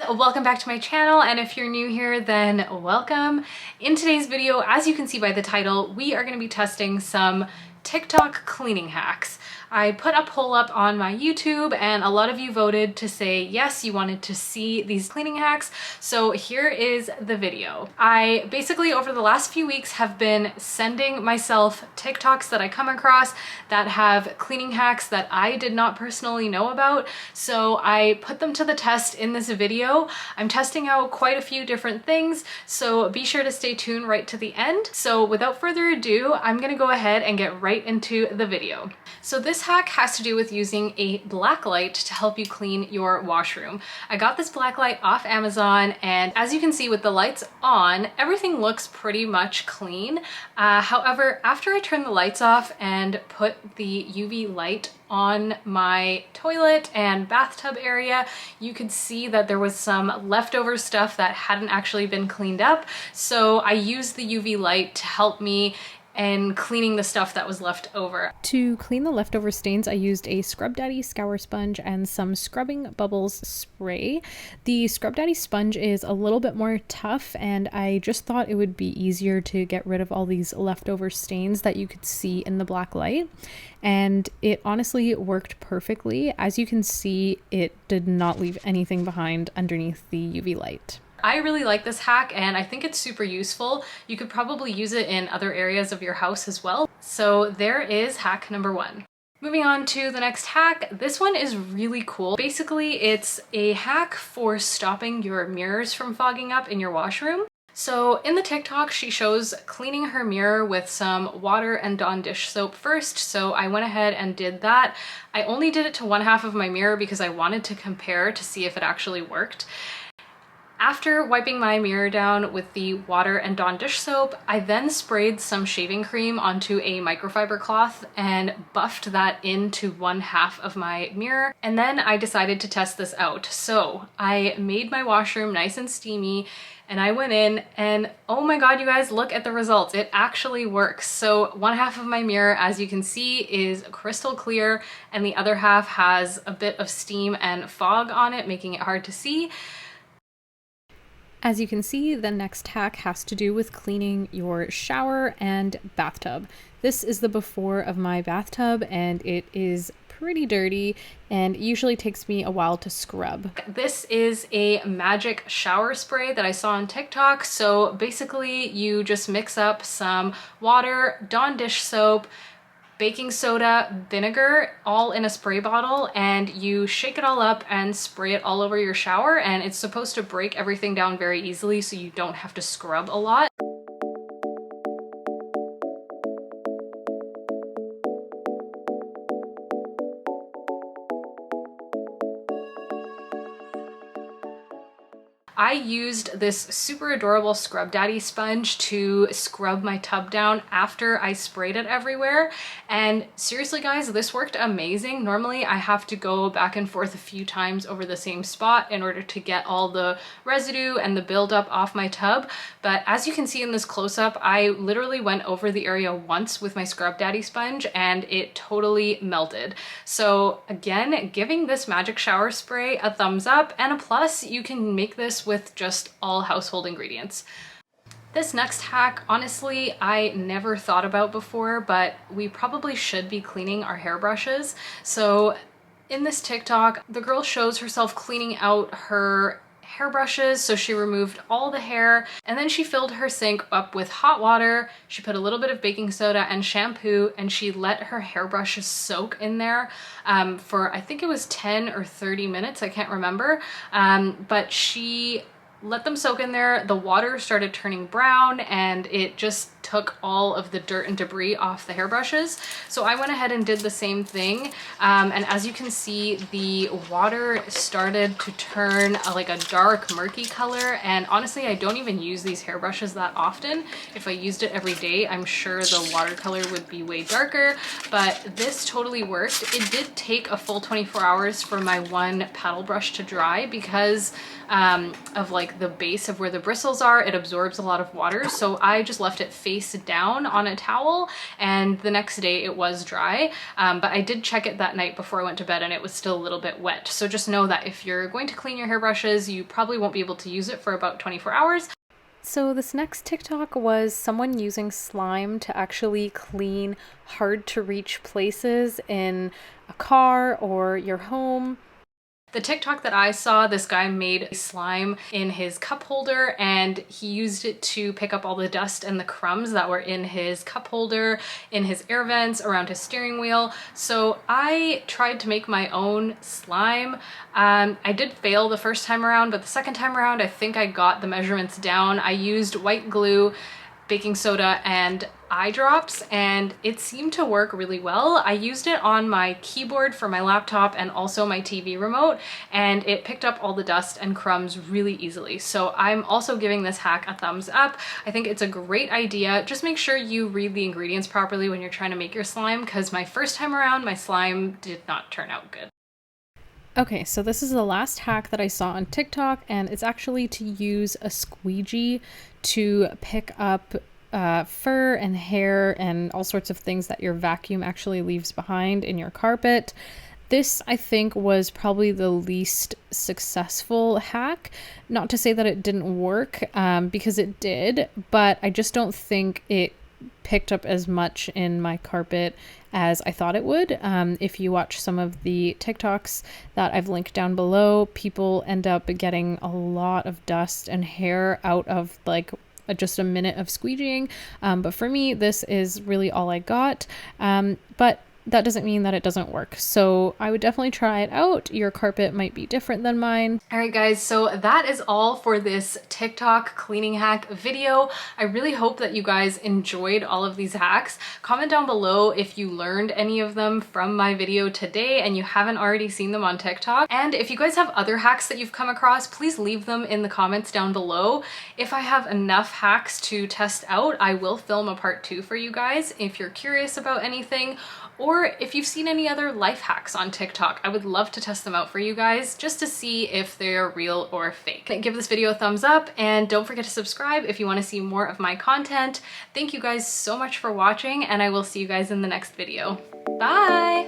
Welcome back to my channel, and if you're new here, then welcome. In today's video, as you can see by the title, we are going to be testing some TikTok cleaning hacks. I put a poll up on my YouTube and a lot of you voted to say yes, you wanted to see these cleaning hacks, so here is the video. I basically over the last few weeks have been sending myself TikToks that I come across that have cleaning hacks that I did not personally know about, so I put them to the test in this video. I'm testing out quite a few different things, so be sure to stay tuned right to the end. So without further ado, I'm gonna go ahead and get right into the video. So this hack has to do with using a black light to help you clean your washroom. I got this black light off Amazon, and as you can see with the lights on, everything looks pretty much clean. However, after I turned the lights off and put the UV light on my toilet and bathtub area, you could see that there was some leftover stuff that hadn't actually been cleaned up. So I used the UV light to help me and cleaning the stuff that was left over. To clean the leftover stains, I used a SCRUBDADDY scour sponge and some Scrubbing Bubbles spray. The SCRUBDADDY sponge is a little bit more tough, and I just thought it would be easier to get rid of all these leftover stains that you could see in the black light. And it honestly worked perfectly. As you can see, it did not leave anything behind underneath the UV light. I really like this hack and I think it's super useful. You could probably use it in other areas of your house as well. So there is hack number one. Moving on to the next hack. This one is really cool. Basically, it's a hack for stopping your mirrors from fogging up in your washroom. So in the TikTok, she shows cleaning her mirror with some water and Dawn dish soap first. So I went ahead and did that. I only did it to one half of my mirror because I wanted to compare to see if it actually worked. After wiping my mirror down with the water and Dawn dish soap, I then sprayed some shaving cream onto a microfiber cloth and buffed that into one half of my mirror. And then I decided to test this out. So I made my washroom nice and steamy and I went in and oh my god, you guys, look at the results. It actually works. So one half of my mirror, as you can see, is crystal clear and the other half has a bit of steam and fog on it, making it hard to see. As you can see, the next hack has to do with cleaning your shower and bathtub. This is the before of my bathtub and it is pretty dirty and usually takes me a while to scrub. This is a magic shower spray that I saw on TikTok. So basically you just mix up some water, Dawn dish soap, baking soda, vinegar, all in a spray bottle, and you shake it all up and spray it all over your shower, and it's supposed to break everything down very easily so you don't have to scrub a lot. I used this super adorable SCRUBDADDY sponge to scrub my tub down after I sprayed it everywhere. And seriously guys, this worked amazing. Normally I have to go back and forth a few times over the same spot in order to get all the residue and the buildup off my tub. But as you can see in this close-up, I literally went over the area once with my SCRUBDADDY sponge and it totally melted. So again, giving this magic shower spray a thumbs up and a plus. You can make this with just all household ingredients. This next hack, honestly, I never thought about before, but we probably should be cleaning our hairbrushes. So in this TikTok, the girl shows herself cleaning out her hairbrushes. So she removed all the hair and then she filled her sink up with hot water. She put a little bit of baking soda and shampoo and she let her hairbrushes soak in there for I think it was 10 or 30 minutes. I can't remember. But she let them soak in there. The water started turning brown and it just took all of the dirt and debris off the hairbrushes. So I went ahead and did the same thing. And as you can see, the water started to turn like a dark murky color. And honestly, I don't even use these hairbrushes that often. If I used it every day, I'm sure the watercolor would be way darker, but this totally worked. It did take a full 24 hours for my one paddle brush to dry because of like the base of where the bristles are. It absorbs a lot of water. So I just left it face face down on a towel, and the next day it was dry. But I did check it that night before I went to bed and it was still a little bit wet. So just know that if you're going to clean your hairbrushes, you probably won't be able to use it for about 24 hours. So this next TikTok was someone using slime to actually clean hard to reach places in a car or your home. The TikTok that I saw, this guy made slime in his cup holder and he used it to pick up all the dust and the crumbs that were in his cup holder, in his air vents, around his steering wheel. So I tried to make my own slime. I did fail the first time around, but the second time around, I think I got the measurements down. I used white glue, baking soda, and eye drops, and it seemed to work really well. I used it on my keyboard for my laptop and also my TV remote, and it picked up all the dust and crumbs really easily. So I'm also giving this hack a thumbs up. I think it's a great idea. Just make sure you read the ingredients properly when you're trying to make your slime, because my first time around, my slime did not turn out good. Okay, so this is the last hack that I saw on TikTok, and it's actually to use a squeegee to pick up fur and hair and all sorts of things that your vacuum actually leaves behind in your carpet. This, I think, was probably the least successful hack. Not to say that it didn't work, because it did, but I just don't think it picked up as much in my carpet as I thought it would. If you watch some of the TikToks that I've linked down below, people end up getting a lot of dust and hair out of like just a minute of squeegeeing. But for me, this is really all I got. But that doesn't mean that it doesn't work. So I would definitely try it out. Your carpet might be different than mine. All right, guys, so that is all for this TikTok cleaning hack video. I really hope that you guys enjoyed all of these hacks. Comment down below if you learned any of them from my video today and you haven't already seen them on TikTok. And if you guys have other hacks that you've come across, please leave them in the comments down below. If I have enough hacks to test out, I will film a part 2 for you guys if you're curious about anything. Or if you've seen any other life hacks on TikTok, I would love to test them out for you guys just to see if they're real or fake. Give this video a thumbs up and don't forget to subscribe if you want to see more of my content. Thank you guys so much for watching, and I will see you guys in the next video. Bye!